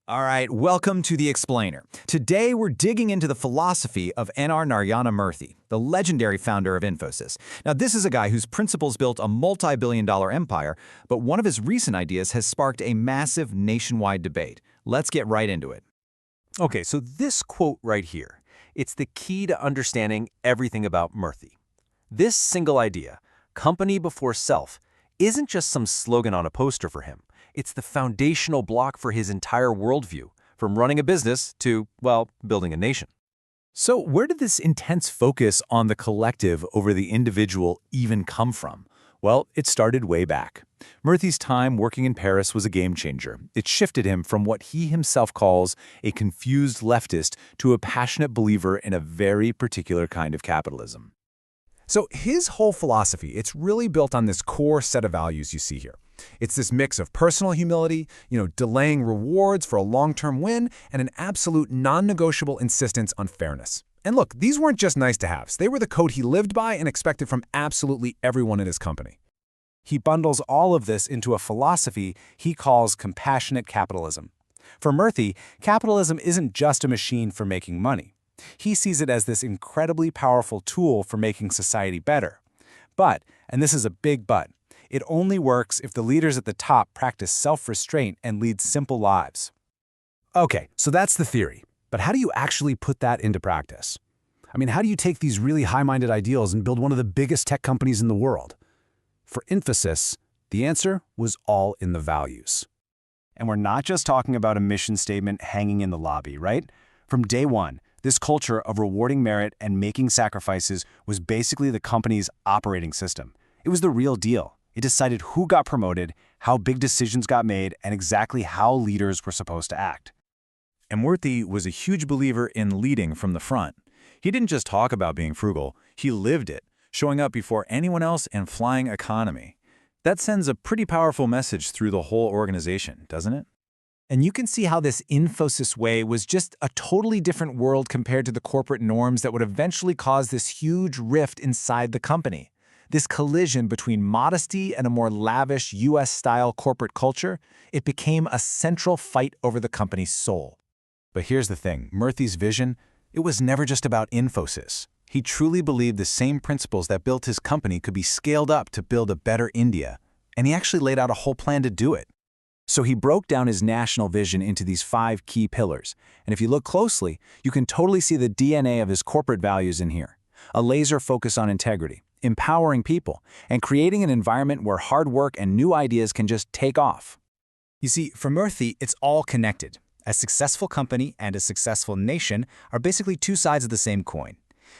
All right, welcome to The Explainer. Today, we're digging into the philosophy of Narayana Murthy, the legendary founder of Infosys. Now, this is a guy whose principles built a multi-billion-dollar empire, but one of his recent ideas has sparked a massive nationwide debate. Let's get right into it. Okay, so this quote right here, it's the key to understanding everything about Murthy. This single idea, company before self, isn't just some slogan on a poster for him. It's the foundational block for his entire worldview, from running a business to, well, building a nation. So where did this intense focus on the collective over the individual even come from? Well, it started way back. Murthy's time working in Paris was a game changer. It shifted him from what he himself calls a confused leftist to a passionate believer in a very particular kind of capitalism. So his whole philosophy, it's really built on this core set of values you see here. It's this mix of personal humility, delaying rewards for a long-term win, and an absolute non-negotiable insistence on fairness. And look, these weren't just nice-to-haves. They were the code he lived by and expected from absolutely everyone in his company. He bundles all of this into a philosophy he calls compassionate capitalism. For Murthy, capitalism isn't just a machine for making money. He sees it as this incredibly powerful tool for making society better. But, and this is a big but, it only works if the leaders at the top practice self-restraint and lead simple lives. Okay, so that's the theory. But how do you actually put that into practice? How do you take these really high-minded ideals and build one of the biggest tech companies in the world? For Infosys, the answer was all in the values. And we're not just talking about a mission statement hanging in the lobby, right? From day one, this culture of rewarding merit and making sacrifices was basically the company's operating system. It was the real deal. It decided who got promoted, how big decisions got made, and exactly how leaders were supposed to act. And Murthy was a huge believer in leading from the front. He didn't just talk about being frugal, he lived it, showing up before anyone else and flying economy. That sends a pretty powerful message through the whole organization, doesn't it? And you can see how this Infosys way was just a totally different world compared to the corporate norms that would eventually cause this huge rift inside the company. This collision between modesty and a more lavish US-style corporate culture, it became a central fight over the company's soul. But here's the thing, Murthy's vision, it was never just about Infosys. He truly believed the same principles that built his company could be scaled up to build a better India, and he actually laid out a whole plan to do it. So he broke down his national vision into these 5 key pillars, and if you look closely, you can totally see the DNA of his corporate values in here. A laser focus on integrity, empowering people, and creating an environment where hard work and new ideas can just take off. You see, for Murthy, it's all connected. A successful company and a successful nation are basically 2 sides of the same coin.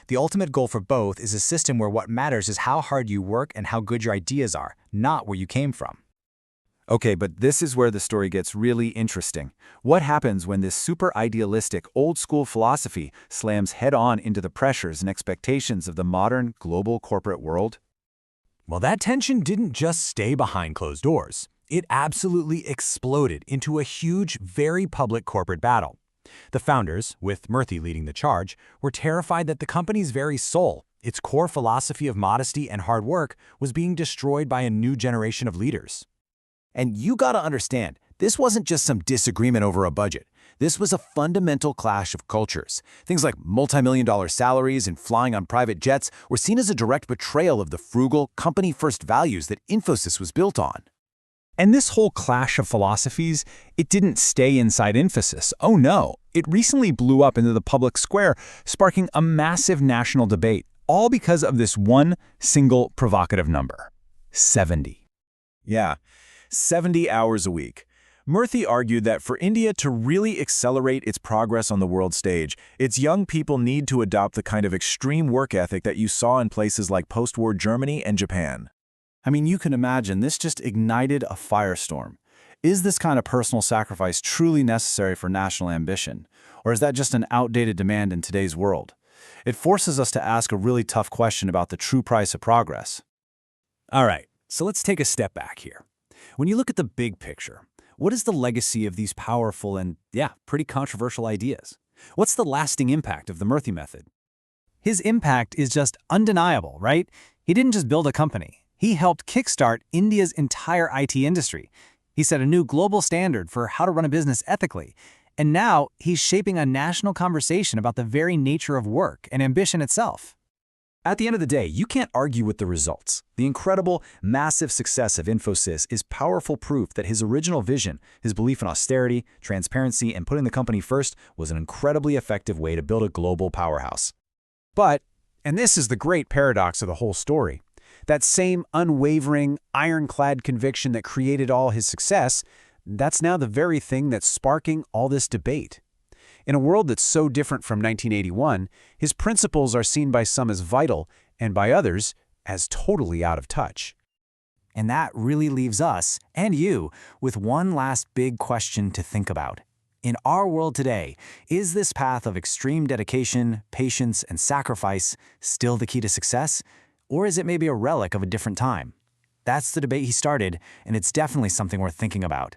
The ultimate goal for both is a system where what matters is how hard you work and how good your ideas are, not where you came from. Okay, but this is where the story gets really interesting. What happens when this super idealistic, old-school philosophy slams head-on into the pressures and expectations of the modern, global corporate world? Well, that tension didn't just stay behind closed doors. It absolutely exploded into a huge, very public corporate battle. The founders, with Murthy leading the charge, were terrified that the company's very soul, its core philosophy of modesty and hard work, was being destroyed by a new generation of leaders. And you gotta understand, this wasn't just some disagreement over a budget. This was a fundamental clash of cultures. Things like multi-million-dollar salaries and flying on private jets were seen as a direct betrayal of the frugal, company-first values that Infosys was built on. And this whole clash of philosophies, it didn't stay inside Infosys. Oh no, it recently blew up into the public square, sparking a massive national debate, all because of this one single provocative number: 70. Yeah. 70 hours a week. Murthy argued that for India to really accelerate its progress on the world stage, its young people need to adopt the kind of extreme work ethic that you saw in places like post-war Germany and Japan. You can imagine this just ignited a firestorm. Is this kind of personal sacrifice truly necessary for national ambition? Or is that just an outdated demand in today's world? It forces us to ask a really tough question about the true price of progress. All right, so let's take a step back here. When you look at the big picture, what is the legacy of these powerful and, pretty controversial ideas? What's the lasting impact of the Murthy method? His impact is just undeniable, right? He didn't just build a company. He helped kickstart India's entire IT industry. He set a new global standard for how to run a business ethically, And now he's shaping a national conversation about the very nature of work and ambition itself. At the end of the day, you can't argue with the results. The incredible, massive success of Infosys is powerful proof that his original vision, his belief in austerity, transparency, and putting the company first was an incredibly effective way to build a global powerhouse. But, and this is the great paradox of the whole story, that same unwavering, ironclad conviction that created all his success, that's now the very thing that's sparking all this debate. In a world that's so different from 1981, his principles are seen by some as vital and by others as totally out of touch. And that really leaves us, and you, with one last big question to think about. In our world today, is this path of extreme dedication, patience, and sacrifice still the key to success? Or is it maybe a relic of a different time? That's the debate he started, and it's definitely something worth thinking about.